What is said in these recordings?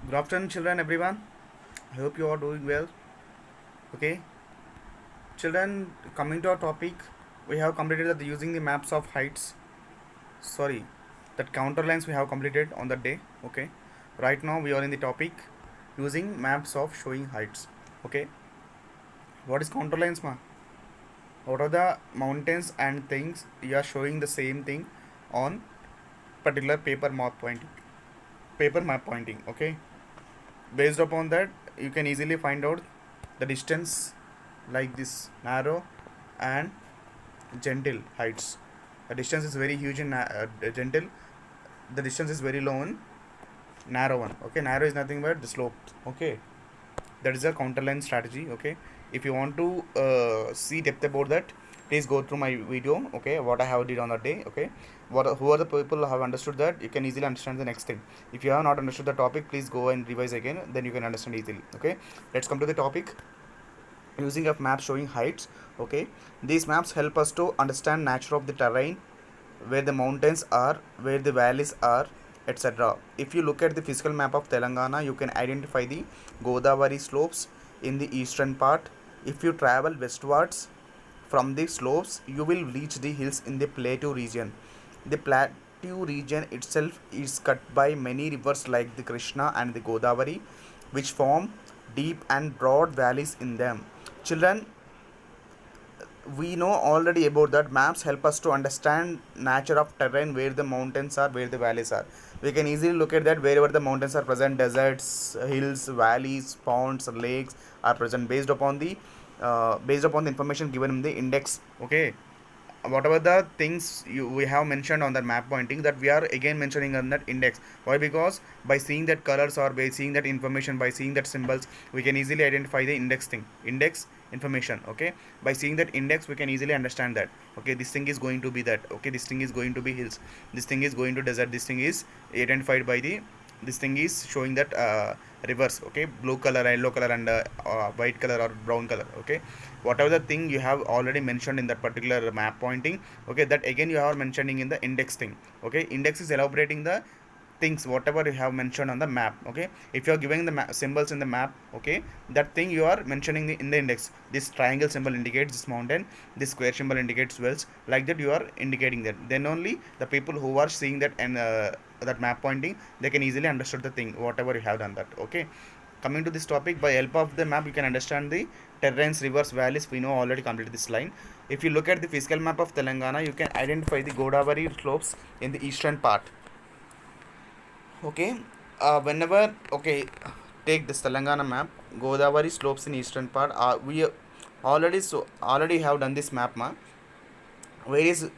Good afternoon, children, everyone. I hope you are doing well. Okay, children, coming to our topic, we have completed the using the maps of heights. Sorry, that counter lines we have completed on that day. Okay, right now we are in the topic using maps of showing heights. Okay, what is counter lines, ma? What are the mountains and things you are showing the same thing on particular paper map pointing. Okay, based upon that you can easily find out the distance like this narrow and gentle heights. The distance is very huge in gentle, the distance is very low in narrow one. Okay, narrow is nothing but the slope. Okay, that is a counterline strategy. Okay, if you want to see depth about that, please go through my video. Okay, what I have did on that day. Okay, who are the people who have understood that, you can easily understand the next thing. If you have not understood the topic, please go and revise again, then you can understand easily. Okay, let's come to the topic using of maps showing heights. Okay, these maps help us to understand nature of the terrain, where the mountains are, where the valleys are, etc. If you look at the physical map of Telangana, you can identify the Godavari slopes in the eastern part. If you travel westwards from the slopes, you will reach the hills in the plateau region. The plateau region itself is cut by many rivers like the Krishna and the Godavari, which form deep and broad valleys in them. Children, we know already about that maps help us to understand nature of terrain, where the mountains are, where the valleys are. We can easily look at that wherever the mountains are present, deserts, hills, valleys, ponds, lakes are present based upon the information given in the index. Okay, whatever the things we have mentioned on that map pointing, that we are again mentioning on that index. Why? Because by seeing that colors or by seeing that information, by seeing that symbols, we can easily identify the index information. Okay, by seeing that index we can easily understand that, okay, this thing is going to be that, okay, this thing is going to be hills, this thing is going to desert, this thing is identified by the, this thing is showing that rivers. Okay, blue color, yellow color, and white color or brown color. Okay, whatever the thing you have already mentioned in that particular map pointing, okay, that again you are mentioning in the index thing. Okay, index is elaborating the things whatever you have mentioned on the map. Okay, if you are giving the symbols in the map, okay, that thing you are mentioning in the index. This triangle symbol indicates this mountain, this square symbol indicates wells, like that you are indicating that. Then only the people who are seeing that and that map pointing, they can easily understand the thing whatever you have done that. Okay, coming to this topic, by help of the map you can understand the terrains, rivers, valleys. We know already completed this line. If you look at the physical map of Telangana, you can identify the Godavari slopes in the eastern part. Okay, whenever, okay, take this Telangana map, Godavari slopes in eastern part. We already have done this map, ma. Where is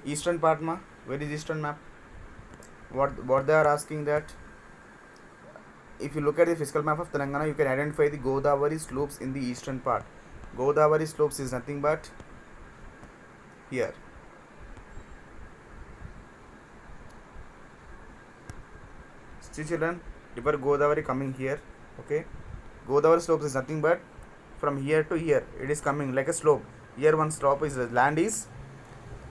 eastern part, ma? Where is eastern map? What they are asking that, if you look at the physical map of Telangana, you can identify the Godavari slopes in the eastern part. Godavari slopes is nothing but here. See, children, river Godavari coming here. Okay, Godavari slopes is nothing but from here to here. It is coming like a slope. Here one slope is land is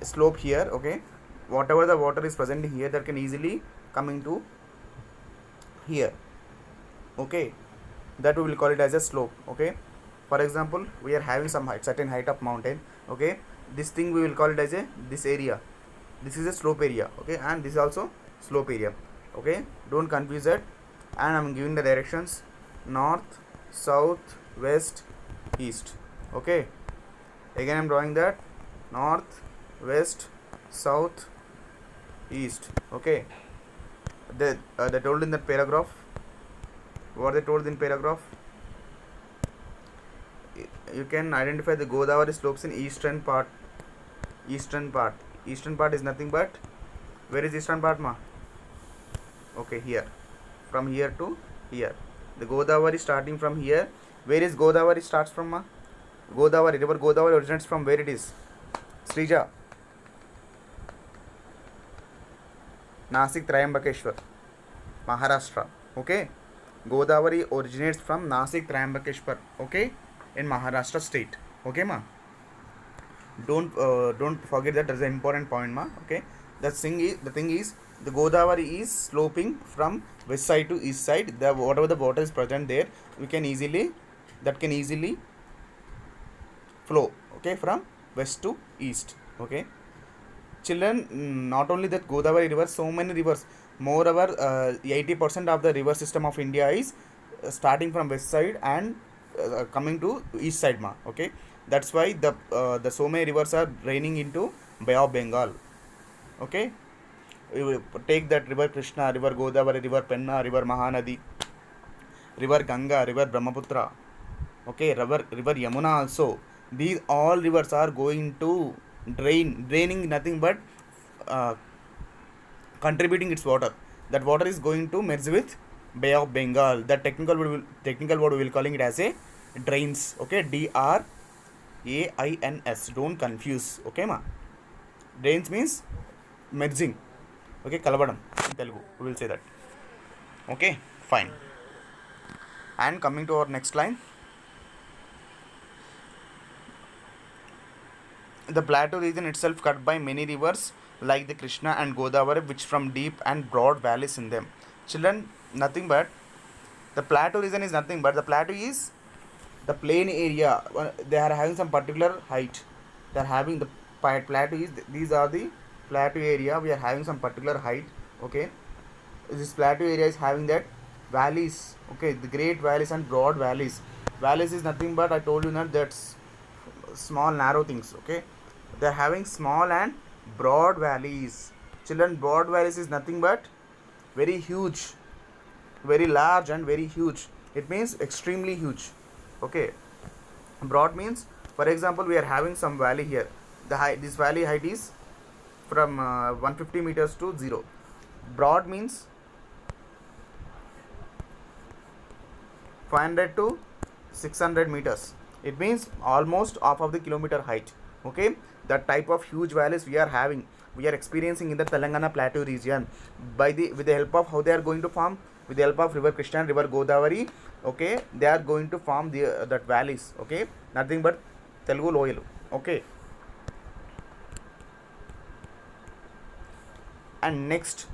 slope here. Okay, whatever the water is present here, that can easily coming to here. Okay, that we will call it as a slope. Okay, for example, we are having some height, certain height of mountain. Okay, this thing we will call it as a, this area, this is a slope area. Okay, and this is also slope area. Okay, don't confuse it. And I'm giving the directions: north, south, west, east. Okay, again I'm drawing that: north, west, south, east. Okay, they told in that paragraph, what they told in paragraph, you can identify the Godavari slopes in eastern part. Eastern part is nothing but, where is eastern part, ma? Okay, here, from here to here, the Godavari starting from here. Where is Godavari starts from, ma? Godavari, river Godavari originates from where it is? Srija, Nasik Trayambakeshwar, Maharashtra. Okay, Godavari originates from Nasik Trayambakeshwar. Okay, in Maharashtra state. Okay, ma. Don't forget that. That's an important point, ma. Okay, the thing is The Godavari is sloping from west side to east side. The whatever the water is present there, we can easily that can easily flow, okay, from west to east. Okay, children, not only that Godavari river, so many rivers. Moreover, 80% of the river system of India is starting from west side and coming to east side, ma. Okay, that's why the so many rivers are draining into Bay of Bengal. Okay, we will take that river Krishna, river Godavari, river Penna, river Mahanadi, river Ganga, river Brahmaputra. Okay, river Yamuna also. These all rivers are going to draining nothing but uh, contributing its water. That water is going to merge with Bay of Bengal. That technical word we will calling it as a drains. Okay, DRAINS. Don't confuse. Okay, ma. Drains means merging. Okay, kalabadam in Telugu. We will say that. Okay, fine. And coming to our next line, the plateau region itself cut by many rivers like the Krishna and Godavari, which from deep and broad valleys in them. Children, nothing but the plateau region is nothing but the plateau is the plain area. They are having some particular height. They are having the plateau is these are the plateau area. We are having some particular height. Okay, this plateau area is having that valleys. Okay, the great valleys and broad valleys. Valleys is nothing but I told you that that's small narrow things. Okay, they are having small and broad valleys. Children, broad valleys is nothing but very huge, very large and very huge. It means extremely huge. Okay, broad means, for example, we are having some valley here. The height, this valley height is from 150 meters to 0. Broad means 500 to 600 meters. It means almost half of the kilometer height. Okay, that type of huge valleys we are experiencing in the Telangana plateau region with the help of how they are going to form, with the help of river Krishna and river Godavari. Okay, they are going to form the that valleys. Okay, nothing but Telugu loyalu. Okay, and next,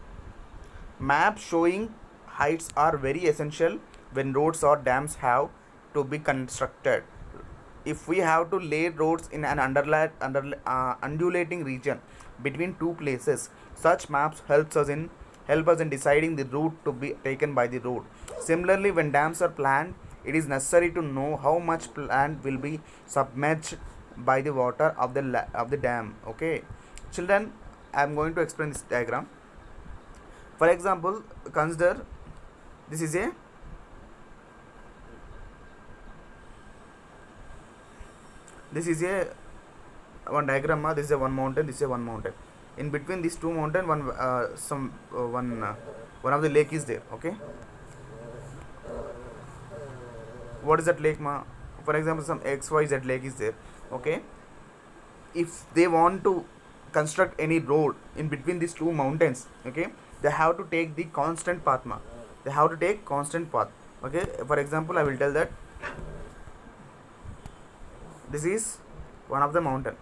maps showing heights are very essential when roads or dams have to be constructed. If we have to lay roads in an undulating region between two places, such maps help us in deciding the route to be taken by the road. Similarly, when dams are planned, it is necessary to know how much land will be submerged by the water of the dam. Okay, children, I am going to explain this diagram. For example, consider this is a one diagram. This is a one mountain, this is a one mountain. In between these two mountain, one of the lake is there. Okay, what is that lake, ma? For example, some XYZ lake is there. Okay, if they want to construct any road in between these two mountains, okay, they have to take the constant path, ma. They have to take constant path. Okay, for example, I will tell that this is one of the mountain.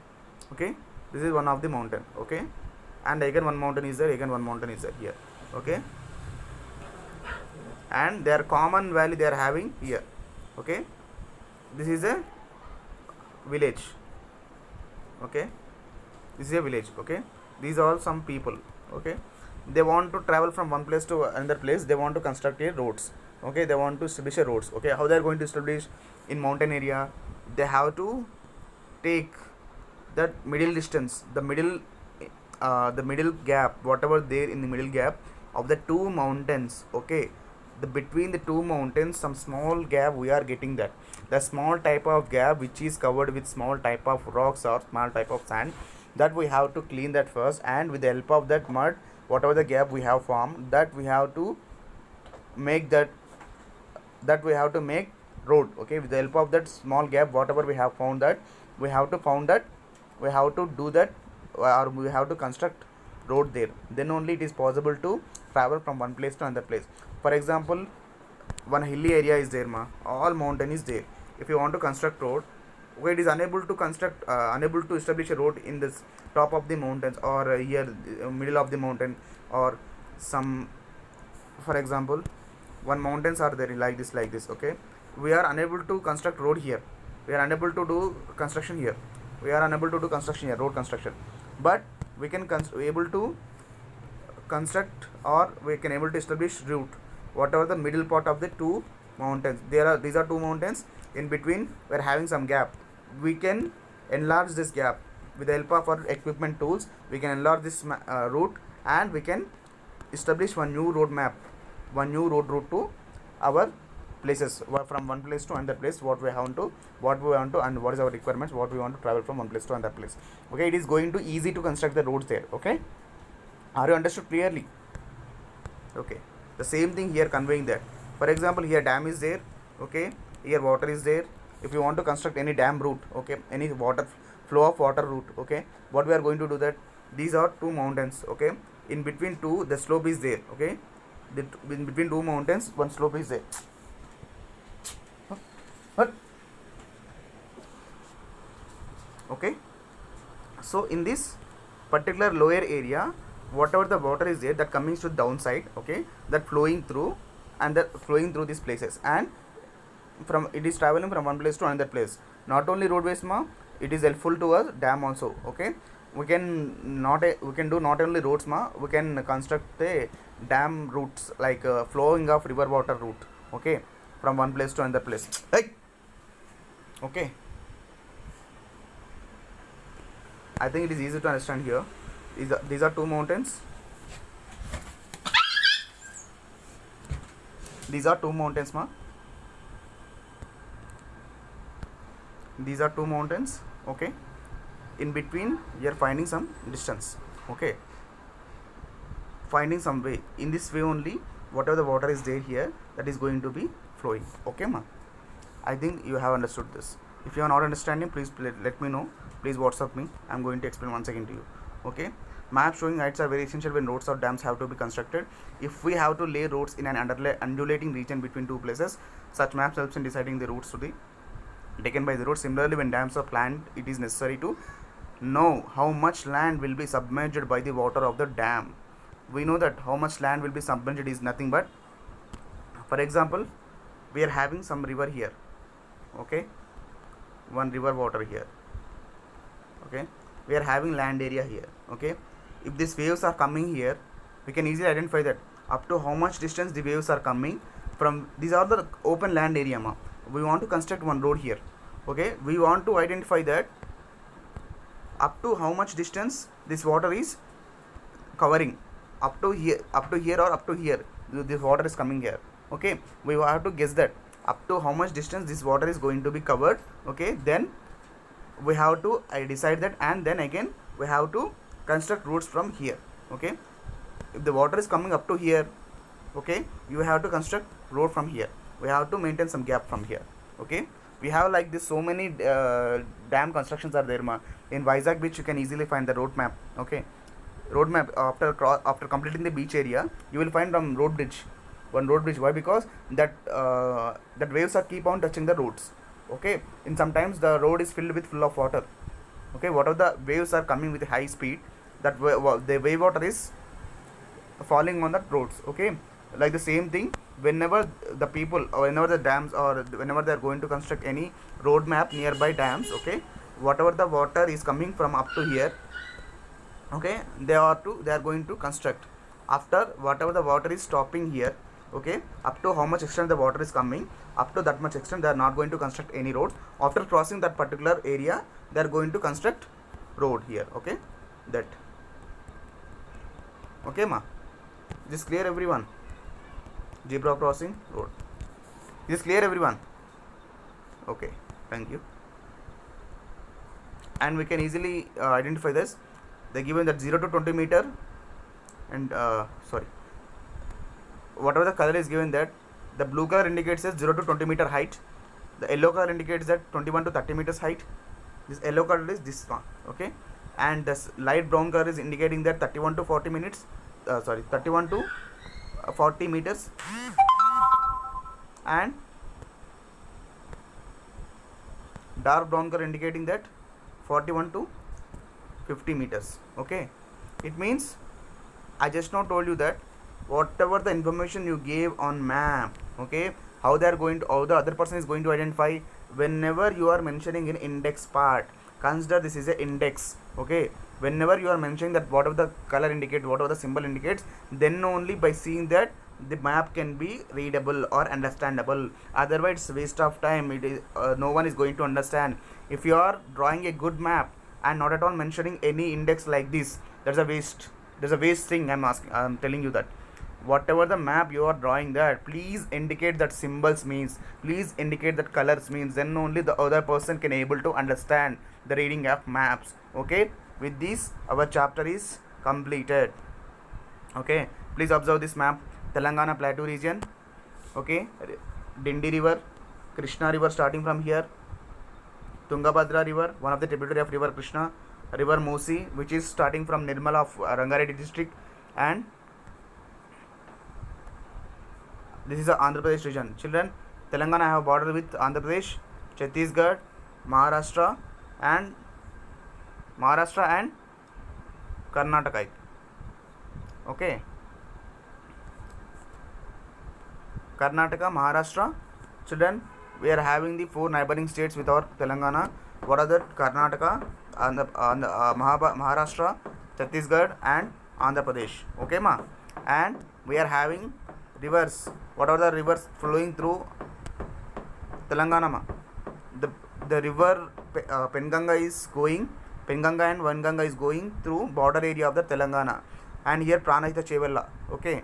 Okay, this is one of the mountain. Okay, and again one mountain is there, again one mountain is there here. Okay, and their common valley they are having here. Okay, this is a village. Okay, this is a village. Okay, these are all some people. Okay, they want to travel from one place to another place. They want to construct a roads. Okay, they want to establish a roads. Okay, how they are going to establish in mountain area? They have to take that middle distance, the middle gap, whatever there in the middle gap of the two mountains. Okay, the between the two mountains, some small gap we are getting that. The small type of gap which is covered with small type of rocks or small type of sand, that we have to clean that first, and with the help of that mud, whatever the gap we have formed, that we have to make road. Okay, with the help of that small gap, whatever we have found, that we have to do that, or we have to construct road there. Then only it is possible to travel from one place to another place. For example, one hilly area is there, ma. All mountain is there. If you want to construct road, Okay, it is unable to construct, unable to establish a road in this top of the mountains, or here middle of the mountain, or some, for example, one mountains are there like this. Okay, we are unable to construct road here, we are unable to do construction here, we are unable to do construction here, road construction, but we can able to construct, or we can able to establish route whatever the middle part of the two mountains. These are two mountains, in between we are having some gap. We can enlarge this gap with the help of our equipment tools. We can enlarge this route, and we can establish one new road map, one new road route to our places, from one place to another place, what we want to, and what is our requirements, what we want to travel from one place to another place. Okay, it is going to easy to construct the roads there. Okay, are you understood clearly? Okay, the same thing here, conveying that. For example, here dam is there. Okay, here water is there. If you want to construct any dam route, okay, any water flow of water route, okay, what we are going to do that, these are two mountains. Okay, in between two the slope is there. Okay, in between two mountains one slope is there. What? Okay, so in this particular lower area, whatever the water is there, that coming to the downside, okay, that flowing through, and that flowing through these places, and from it is traveling from one place to another place. Not only roadways ma, it is helpful to us dam also. Okay, we can do not only roads ma, we can construct the dam routes, like flowing of river water route. Okay, from one place to another place. Hey! Okay, I think it is easy to understand here. These are two mountains. These are two mountains ma. These are two mountains. Okay, in between we are finding some distance. Okay, finding some way. In this way only, whatever the water is there here, that is going to be flowing. Okay ma, I think you have understood this. If you are not understanding, please let me know. Please WhatsApp me. I am going to explain once again to you. Okay, maps showing heights are very essential when roads or dams have to be constructed. If we have to lay roads in an undulating region between two places, such maps helps in deciding the routes to be taken by the road. Similarly, when dams are planned, it is necessary to know how much land will be submerged by the water of the dam. We know that how much land will be submerged is nothing but, for example, we are having some river here. Okay, one river water here. Okay, we are having land area here. Okay, if these waves are coming here, we can easily identify that up to how much distance the waves are coming from. These are the open land area ma. We want to construct one road here. Okay, we want to identify that up to how much distance this water is covering, up to here or up to here, this water is coming here. Okay, we have to guess that up to how much distance this water is going to be covered. Okay, then we have to decide that, and then again we have to construct routes from here. Okay, if the water is coming up to here, okay, you have to construct road from here. We have to maintain some gap from here. Okay, we have like this, so many dam constructions are there ma. In Vizag beach you can easily find the road map. Okay, road map, after completing the beach area, you will find one road bridge. Why? Because that waves are keep on touching the roads. Okay, in sometimes the road is full of water. Okay, whatever the waves are coming with high speed, that the wave water is falling on the roads. Okay, like the same thing, whenever the people, or whenever the dams, or whenever they are going to construct any road map nearby dams, okay, whatever the water is coming from up to here, okay, they are going to construct after whatever the water is stopping here. Okay, up to how much extent the water is coming, up to that much extent they are not going to construct any road. After crossing that particular area, they are going to construct road here. Okay, that. Okay ma, this clear everyone? Zebra crossing road, this clear everyone? Okay, thank you. And we can easily identify this. They given that 0 to 20 meter, and whatever the color is given, that the blue color indicates as 0 to 20 meter height, the yellow color indicates that 21 to 30 meters height. This yellow color is this one. Okay, and this light brown color is indicating that 31 to 40 minutes, 31 to 40 meters, dark brown color indicating that 41 to 50 meters. Okay, it means I just now told you that whatever the information you gave on map, okay, how they are going to, how the other person is going to identify. Whenever you are mentioning in index part, consider this is a index. Okay, whenever you are mentioning that whatever the color indicates, whatever the symbol indicates, then only by seeing that the map can be readable or understandable. Otherwise it's waste of time. It is no one is going to understand. If you are drawing a good map and not at all mentioning any index like this, that's a waste. There's a waste thing. I'm telling you that whatever the map you are drawing there, please indicate that symbols means, please indicate that colors means, then only the other person can able to understand the reading of maps. Okay, with this our chapter is completed. Okay, please observe this map. Telangana Plateau region. Okay, Dindi river, Krishna river starting from here, Tungabhadra river, one of the tributary of river Krishna, river Musi, which is starting from Nirmal of Rangareddy district, and this is the Andhra Pradesh region. Children, Telangana have border with Andhra Pradesh, Chhattisgarh, Maharashtra and Karnataka. Okay, Karnataka, Maharashtra. Children, we are having the 4 neighboring states with our Telangana. What are that? Karnataka, Maharashtra, Chhattisgarh and Andhra Pradesh. Okay, ma. And we are having rivers. What are the rivers flowing through Telangana, ma? The river Penganga and Vanganga is going through border area of the Telangana. And here Pranahita Chevella. Okay,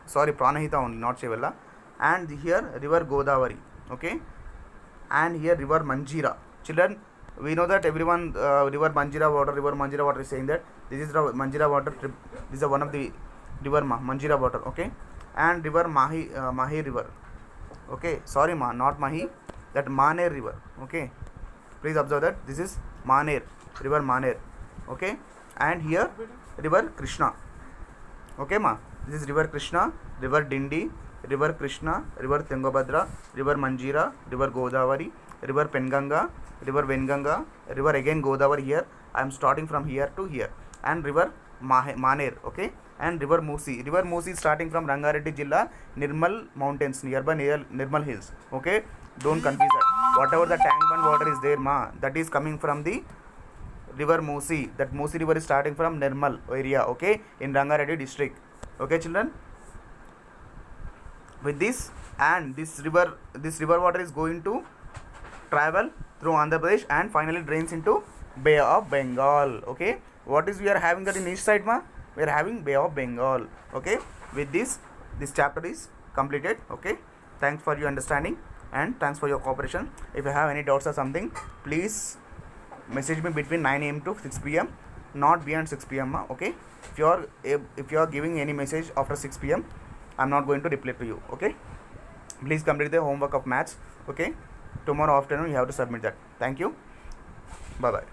sorry, Pranahita only, not Chevella. And here river Godavari. Okay, and here river Manjira. Children, we know that everyone river Manjira water is saying that this is the Manjira water. This is one of the river Manjira water. Okay, and river Mahi river. Okay, sorry ma, not Mahi, that Maner river. Okay, please observe that this is Maner, river Maner. Okay, and here river Krishna. Okay ma, this is river Krishna, river Dindi, river Krishna, river Tungabhadra, river Manjira, river Godavari, river Penganga, river Venganga, river again Godavari. Here I am starting from here to here, and river Maner. Okay, and river Musi. River Musi is starting from Rangareddy Jilla, Nirmal mountains, nearby Nirmal hills. Okay, don't confuse that. Whatever the tank bund water is there, ma, that is coming from the river Musi. That Musi river is starting from Nirmal area. Okay, in Rangareddy district. Okay, children. With this, and this river water is going to travel through Andhra Pradesh and finally drains into Bay of Bengal. Okay, what is we are having that in each side, ma? We are having Bay of Bengal. Okay, with this chapter is completed. Okay, thanks for your understanding and thanks for your cooperation. If you have any doubts or something, please message me between 9 a.m. to 6 p.m. not beyond 6 p.m. ma. Okay, if you are giving any message after 6 p.m., I'm not going to reply to you. Okay, please complete the homework of maths. Okay, tomorrow afternoon you have to submit that. Thank you. Bye bye.